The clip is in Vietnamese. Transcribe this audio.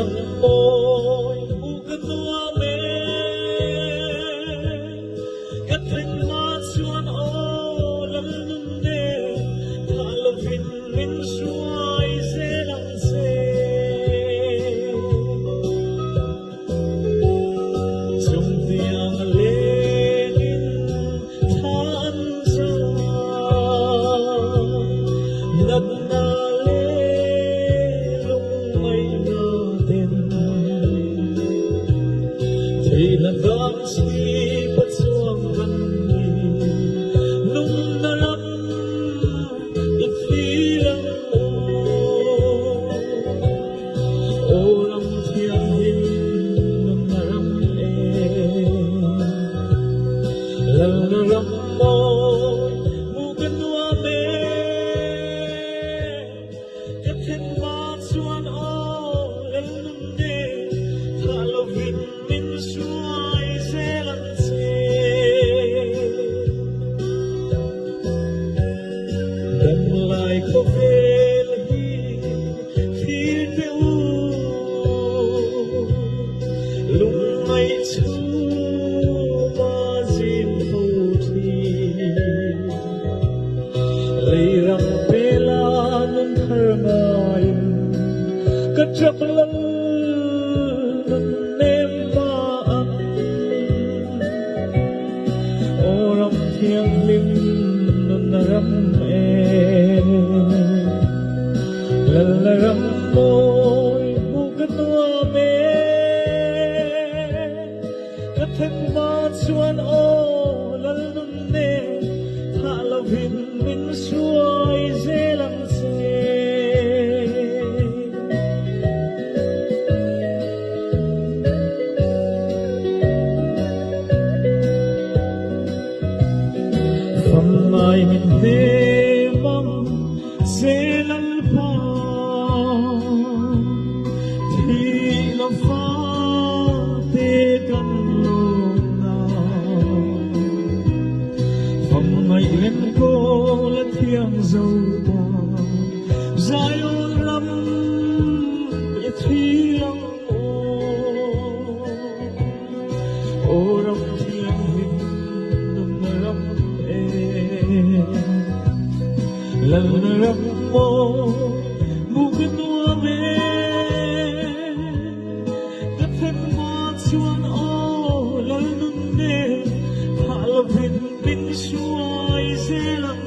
môi bukan tua me kateng masuan o lalunde talovin min suai zelang se zum tiang lenin tan sa nat na thì là con si bất xuông văn nung na lắm ít khi lắm ô lòng thiên hình nung na lắm lần na lắm môi mu cái tua mê cái thiên ma xuân ô lần nung đê thả lâu vinh min suai zelan se dan lai ko vel hi thil pe u lung mai chu ma zin phu thi lei rang pe la nun thar mai ka chak lan thiêng liêng nun rắm lần là rắm môi bu cái tua mê cái thân ma xuân ô lần nun nê thả lâu hình min suai dễ lăng xe mai mình về mong sẽ lăn pha thì lòng pha tê căn lòng nào phòng ngày lên cô là thiêng dâu ta dài ôn lắm để thi lòng ô lòng thiêng hình đừng lắm lần rắm môi bukan tua me kateng ma chuan o lalunde halovin min suai zelang